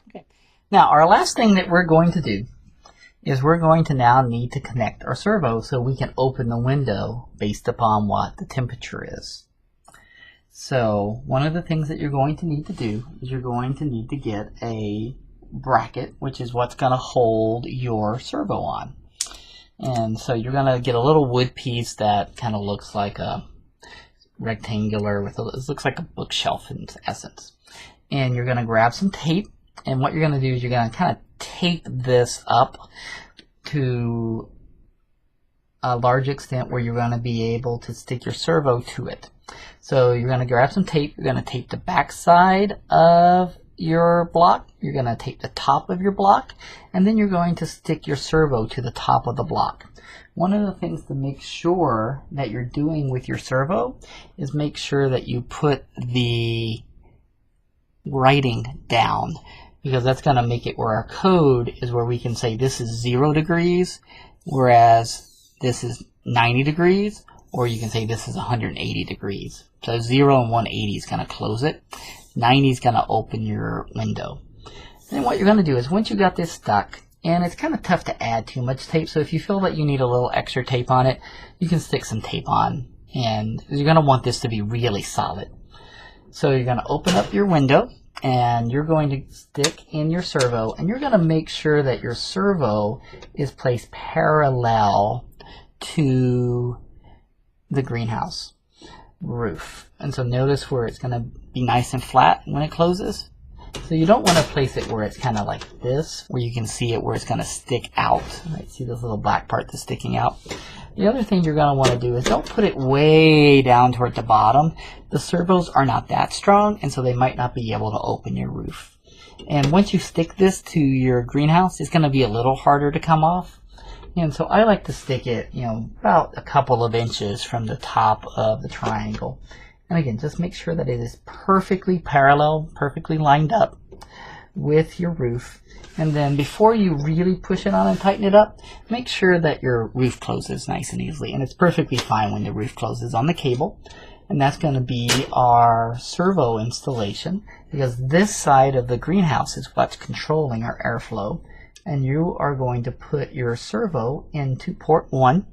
Okay. Now, our last thing that we're going to do is we're going to now need to connect our servo so we can open the window based upon what the temperature is. So one of the things that you're going to need to do is you're going to need to get a bracket, which is what's going to hold your servo on. And so you're going to get a little wood piece that kind of looks like a rectangular with it looks like a bookshelf in essence. And you're going to grab some tape, and what you're going to do is you're going to kind of tape this up to a large extent where you're going to be able to stick your servo to it. So you're going to grab some tape, you're going to tape the back side of your block, you're going to tape the top of your block, and then you're going to stick your servo to the top of the block. One of the things to make sure that you're doing with your servo is make sure that you put the writing down, because that's going to make it where our code is where we can say this is 0 degrees, whereas this is 90 degrees, or you can say this is 180 degrees. So 0 and 180 is going to close it. 90 is going to open your window. Then what you're going to do is once you got this stuck, and it's kind of tough to add too much tape, so if you feel that you need a little extra tape on it, you can stick some tape on, and you're going to want this to be really solid. So you're going to open up your window, and you're going to stick in your servo, and you're going to make sure that your servo is placed parallel to the greenhouse roof. And so notice where it's going to be nice and flat when it closes. So you don't want to place it where it's kind of like this, where you can see it where it's going to stick out. Right? See this little black part that's sticking out? The other thing you're going to want to do is don't put it way down toward the bottom. The servos are not that strong, and so they might not be able to open your roof. And once you stick this to your greenhouse, it's going to be a little harder to come off. And so I like to stick it, about a couple of inches from the top of the triangle. And again, just make sure that it is perfectly parallel, perfectly lined up with your roof. And then before you really push it on and tighten it up, make sure that your roof closes nice and easily. And it's perfectly fine when the roof closes on the cable. And that's going to be our servo installation, because this side of the greenhouse is what's controlling our airflow. And you are going to put your servo into port 1,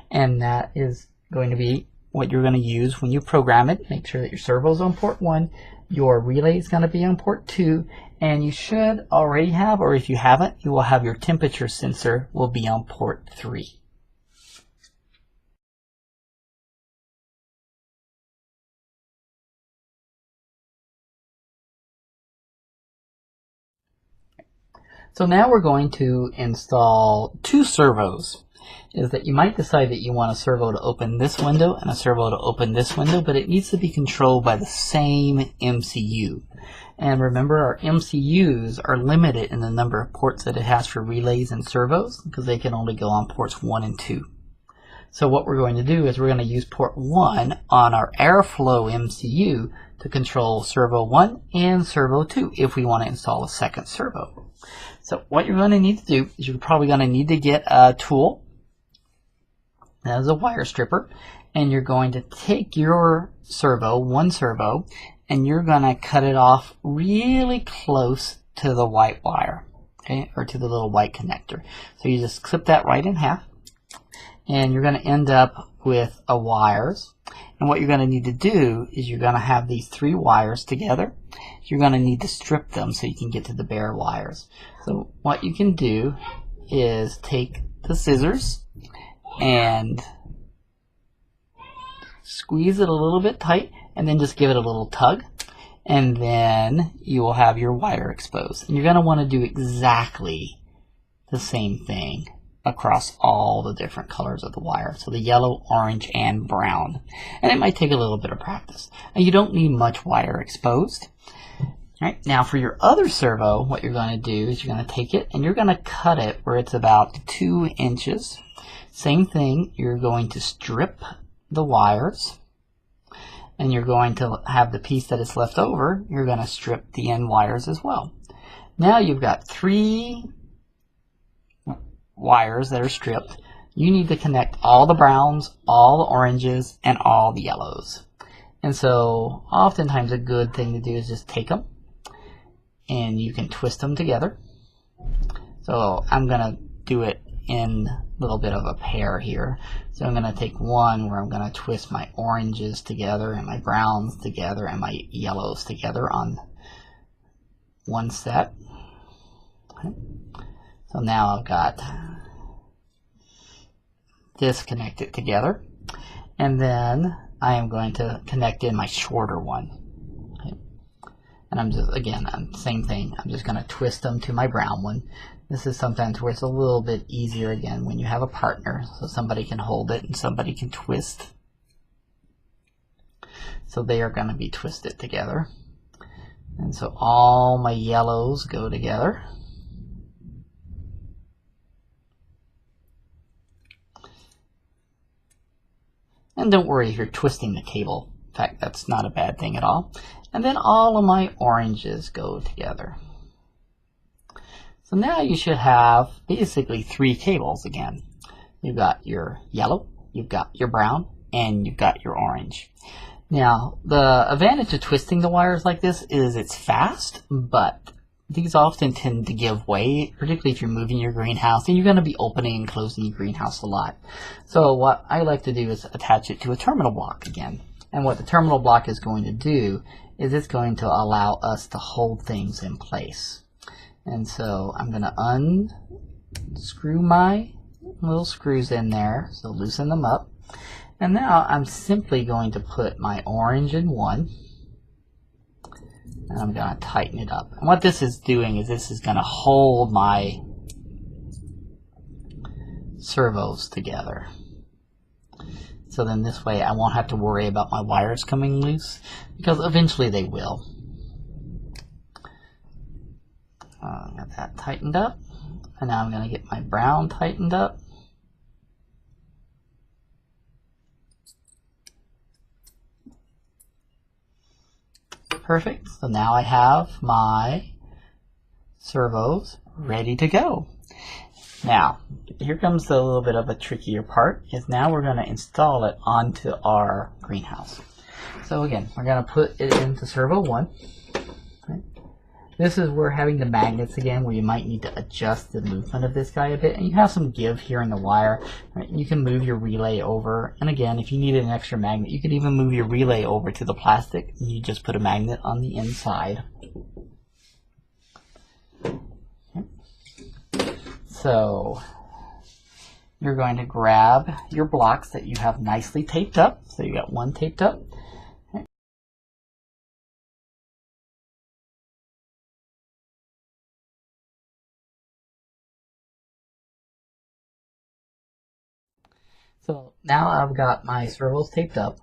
and that is going to be what you're going to use when you program it. Make sure that your servo is on port 1, your relay is going to be on port 2, and you should already have, or if you haven't, you will have your temperature sensor will be on port 3. So now we're going to install 2 servos. Is that you might decide that you want a servo to open this window and a servo to open this window, but it needs to be controlled by the same MCU. And remember, our MCUs are limited in the number of ports that it has for relays and servos, because they can only go on ports 1 and 2. So what we're going to do is we're going to use port 1 on our airflow MCU to control servo 1 and servo 2 if we want to install a second servo. So what you're going to need to do is you're probably going to need to get a tool. That is a wire stripper, and you're going to take your servo, one servo, and you're going to cut it off really close to the white wire, okay, or to the little white connector. So you just clip that right in half, and you're going to end up with a wires. And what you're going to need to do is you're going to have these 3 wires together. You're going to need to strip them so you can get to the bare wires. So what you can do is take the scissors and squeeze it a little bit tight, and then just give it a little tug, and then you will have your wire exposed. And you're going to want to do exactly the same thing across all the different colors of the wire, so the yellow, orange, and brown. And it might take a little bit of practice, and you don't need much wire exposed. Right, now for your other servo, what you're going to do is you're going to take it and you're going to cut it where it's about 2 inches. Same thing, you're going to strip the wires, and you're going to have the piece that is left over, you're going to strip the end wires as well. Now you've got 3 wires that are stripped. You need to connect all the browns, all the oranges, and all the yellows. And so oftentimes a good thing to do is just take them and you can twist them together. So I'm going to do it in a little bit of a pair here. So I'm going to take one where I'm going to twist my oranges together and my browns together and my yellows together on one set. Okay. So now I've got this connected together, and then I am going to connect in my shorter one. Okay. And I'm just, again, same thing, I'm just going to twist them to my brown one. This is sometimes where it's a little bit easier, again, when you have a partner, so somebody can hold it and somebody can twist. So they are going to be twisted together. And so all my yellows go together. And don't worry if you're twisting the cable. In fact, that's not a bad thing at all. And then all of my oranges go together. So now you should have basically 3 cables again. You've got your yellow, you've got your brown, and you've got your orange. Now, the advantage of twisting the wires like this is it's fast, but these often tend to give way, particularly if you're moving your greenhouse and you're going to be opening and closing your greenhouse a lot. So what I like to do is attach it to a terminal block again. And what the terminal block is going to do is it's going to allow us to hold things in place. And so I'm going to unscrew my little screws in there, so loosen them up. And now I'm simply going to put my orange in one, and I'm going to tighten it up. And what this is doing is this is going to hold my servos together. So then this way I won't have to worry about my wires coming loose, because eventually they will. Got that tightened up, and now I'm going to get my brown tightened up. Perfect. So now I have my servos ready to go. Now, here comes a little bit of a trickier part, is now we're going to install it onto our greenhouse. So again, we're going to put it into servo 1. Okay. This is where having the magnets again, where you might need to adjust the movement of this guy a bit, and you have some give here in the wire. Right? You can move your relay over, and again, if you needed an extra magnet, you could even move your relay over to the plastic, and you just put a magnet on the inside. Okay. So you're going to grab your blocks that you have nicely taped up. So you got one taped up. So now I've got my servos taped up,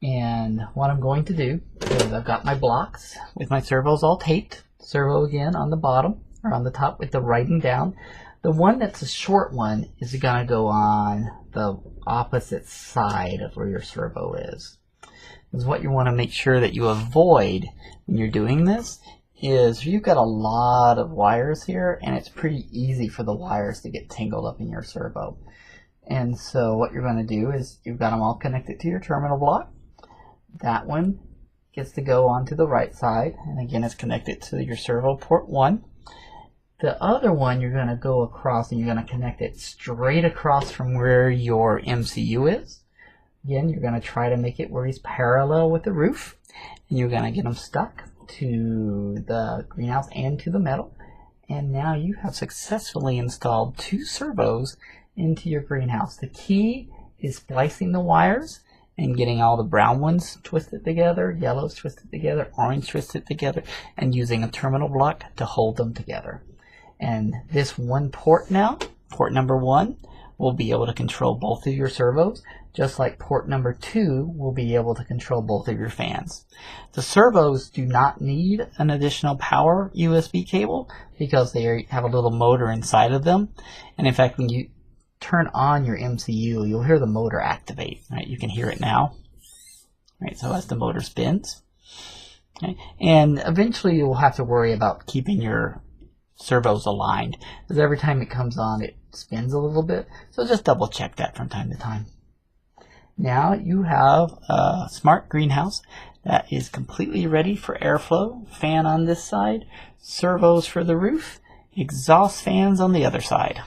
and what I'm going to do is I've got my blocks with my servos all taped. Servo again on the bottom, or on the top with the writing down. The one that's a short one is going to go on the opposite side of where your servo is. Because what you want to make sure that you avoid when you're doing this is you've got a lot of wires here, and it's pretty easy for the wires to get tangled up in your servo. And so what you're going to do is you've got them all connected to your terminal block. That one gets to go onto the right side, and again it's connected to your servo port 1. The other one you're going to go across, and you're going to connect it straight across from where your MCU is. Again, you're going to try to make it where he's parallel with the roof, and you're going to get them stuck to the greenhouse and to the metal. And now you have successfully installed 2 servos into your greenhouse. The key is splicing the wires and getting all the brown ones twisted together, yellows twisted together, orange twisted together, and using a terminal block to hold them together. And this one port now, port number 1, will be able to control both of your servos, just like port number 2 will be able to control both of your fans. The servos do not need an additional power USB cable because they have a little motor inside of them. And in fact, when you turn on your MCU, you'll hear the motor activate. Right? You can hear it now. Right? So as the motor spins. Okay? And eventually you'll have to worry about keeping your servos aligned, because every time it comes on it spins a little bit. So just double check that from time to time. Now you have a smart greenhouse That is completely ready for airflow. Fan on this side, servos for the roof, exhaust fans on the other side.